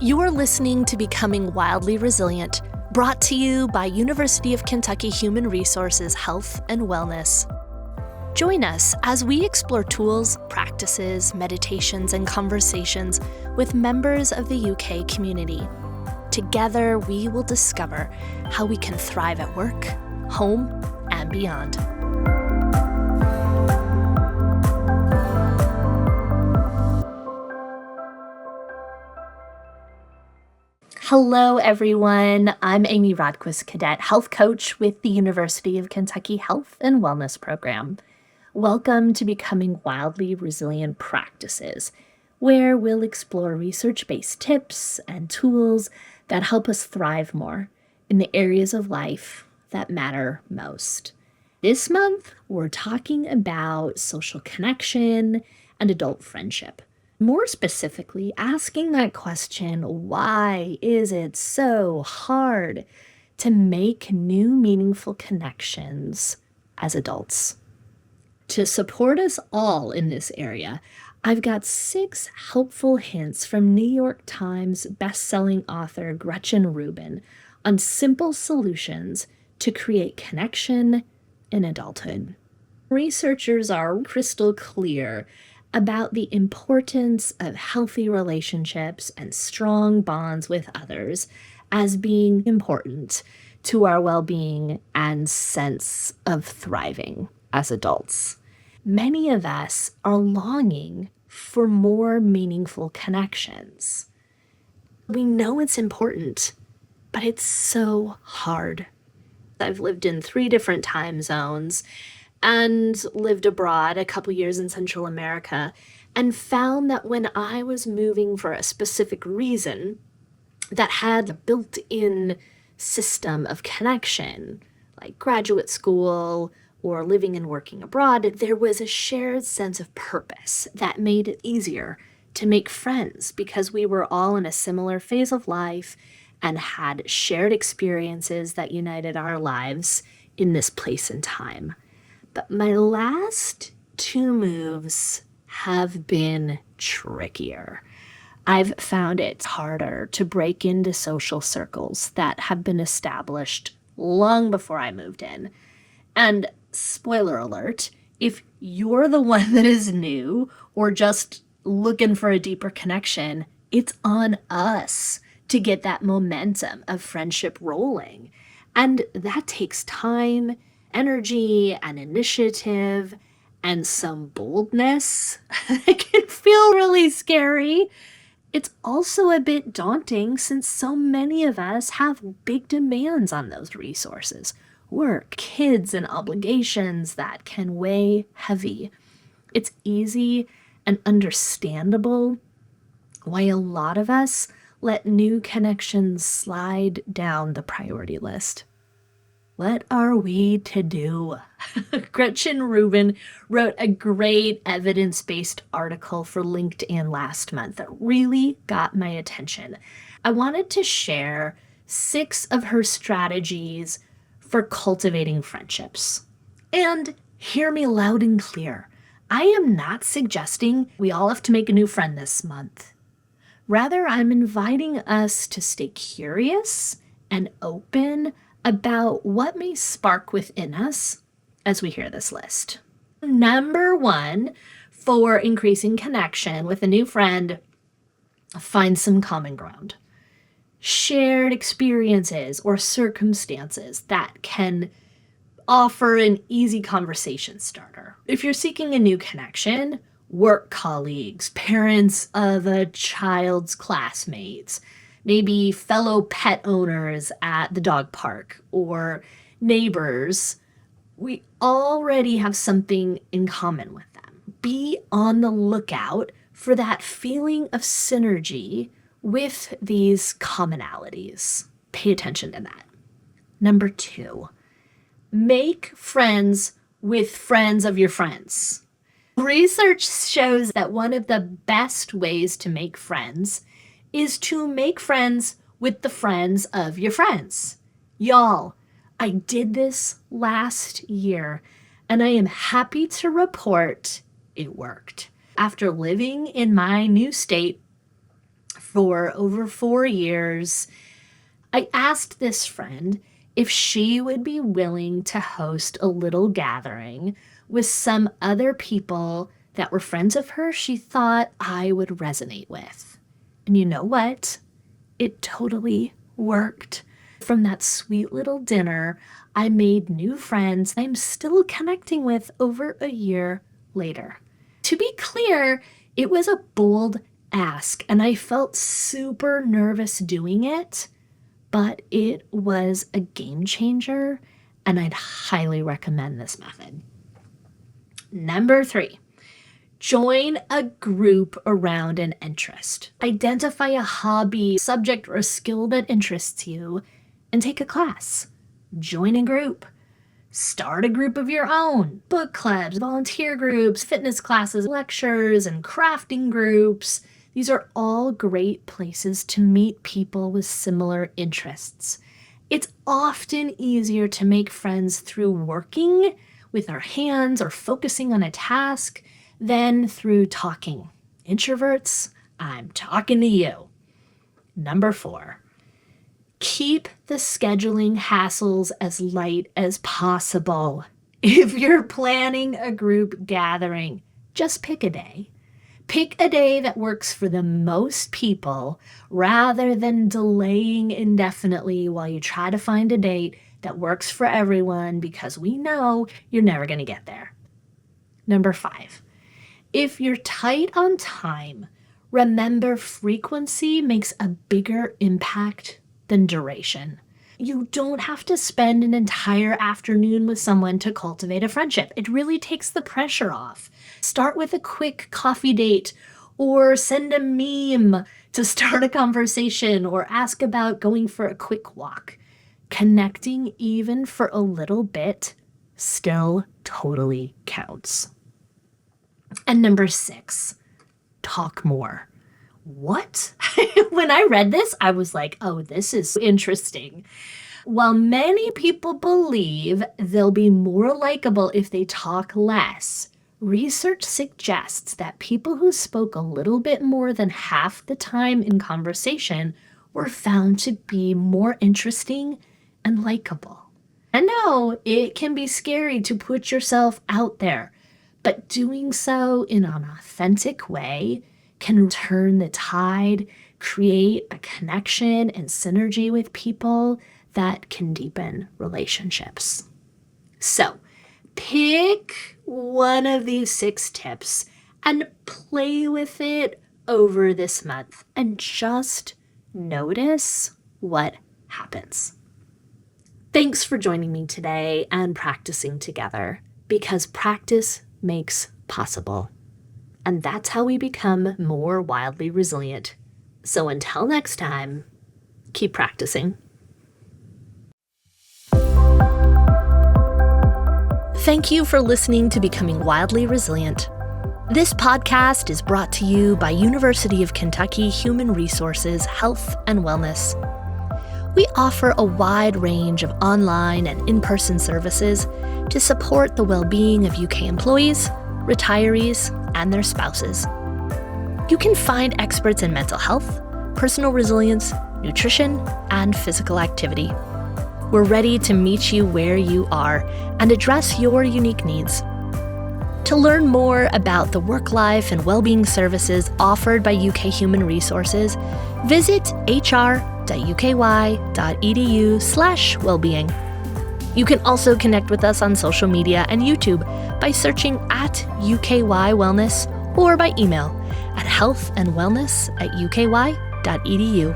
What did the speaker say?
You are listening to Becoming Wildly Resilient, brought to you by University of Kentucky Human Resources Health and Wellness. Join us as we explore tools, practices, meditations, and conversations with members of the UK community. Together, we will discover how we can thrive at work, home, and beyond. Hello, everyone. I'm Amy Rodquist-Kodet, health coach with the University of Kentucky Health and Wellness Program. Welcome to Becoming Wildly Resilient Practices, where we'll explore research-based tips and tools that help us thrive more in the areas of life that matter most. This month, we're talking about social connection and adult friendship. More specifically, asking that question, why is it so hard to make new meaningful connections as adults? To support us all in this area, I've got 6 helpful hints from New York Times bestselling author Gretchen Rubin on simple solutions to create connection in adulthood. Researchers are crystal clear about the importance of healthy relationships and strong bonds with others as being important to our well-being and sense of thriving as adults. Many of us are longing for more meaningful connections. We know it's important, but it's so hard. I've lived in 3 different time zones and lived abroad a couple years in Central America, and found that when I was moving for a specific reason that had a built-in system of connection, like graduate school or living and working abroad, there was a shared sense of purpose that made it easier to make friends because we were all in a similar phase of life and had shared experiences that united our lives in this place and time. But my last 2 moves have been trickier. I've found it harder to break into social circles that have been established long before I moved in. And spoiler alert, if you're the one that is new or just looking for a deeper connection, it's on us to get that momentum of friendship rolling. And that takes time, energy, and initiative, and some boldness. It can feel really scary. It's also a bit daunting since so many of us have big demands on those resources. Work, kids, and obligations that can weigh heavy. It's easy and understandable why a lot of us let new connections slide down the priority list. What are we to do? Gretchen Rubin wrote a great evidence-based article for LinkedIn last month that really got my attention. I wanted to share 6 of her strategies for cultivating friendships. And hear me loud and clear. I am not suggesting we all have to make a new friend this month. Rather, I'm inviting us to stay curious and open about what may spark within us as we hear this list. Number 1, for increasing connection with a new friend, find some common ground. Shared experiences or circumstances that can offer an easy conversation starter. If you're seeking a new connection, work colleagues, parents of a child's classmates, maybe fellow pet owners at the dog park or neighbors, we already have something in common with them. Be on the lookout for that feeling of synergy with these commonalities. Pay attention to that. Number 2, make friends with friends of your friends. Research shows that one of the best ways to make friends is to make friends with the friends of your friends. Y'all, I did this last year, and I am happy to report it worked. After living in my new state for over 4 years, I asked this friend if she would be willing to host a little gathering with some other people that were friends of hers she thought I would resonate with. And you know what? It totally worked. From that sweet little dinner, I made new friends I'm still connecting with over a year later. To be clear, it was a bold ask, and I felt super nervous doing it, but it was a game changer, and I'd highly recommend this method. Number 3, join a group around an interest. Identify a hobby, subject, or a skill that interests you and take a class. Join a group. Start a group of your own. Book clubs, volunteer groups, fitness classes, lectures, and crafting groups. These are all great places to meet people with similar interests. It's often easier to make friends through working with our hands or focusing on a task than through talking. Introverts, I'm talking to you. Number 4, keep the scheduling hassles as light as possible. If you're planning a group gathering, just pick a day. Pick a day that works for the most people rather than delaying indefinitely while you try to find a date that works for everyone, because we know you're never going to get there. Number 5, if you're tight on time, remember frequency makes a bigger impact than duration. You don't have to spend an entire afternoon with someone to cultivate a friendship. It really takes the pressure off. Start with a quick coffee date, or send a meme to start a conversation, or ask about going for a quick walk. Connecting even for a little bit still totally counts. And number 6, talk more. What? When I read this, I was like, oh, this is interesting. While many people believe they'll be more likable if they talk less, research suggests that people who spoke a little bit more than half the time in conversation were found to be more interesting and likable. I know it can be scary to put yourself out there, but doing so in an authentic way can turn the tide, create a connection and synergy with people that can deepen relationships. So, pick one of these 6 tips and play with it over this month and just notice what happens. Thanks for joining me today and practicing together, because practice makes possible. And that's how we become more wildly resilient. So until next time, keep practicing. Thank you for listening to Becoming Wildly Resilient. This podcast is brought to you by University of Kentucky Human Resources, Health and Wellness. We offer a wide range of online and in-person services to support the well-being of UK employees, retirees, and their spouses. You can find experts in mental health, personal resilience, nutrition, and physical activity. We're ready to meet you where you are and address your unique needs. To learn more about the work-life and well-being services offered by UK Human Resources, visit hr.uky.edu/wellbeing. You can also connect with us on social media and YouTube by searching at UKY Wellness, or by email at healthandwellness@uky.edu.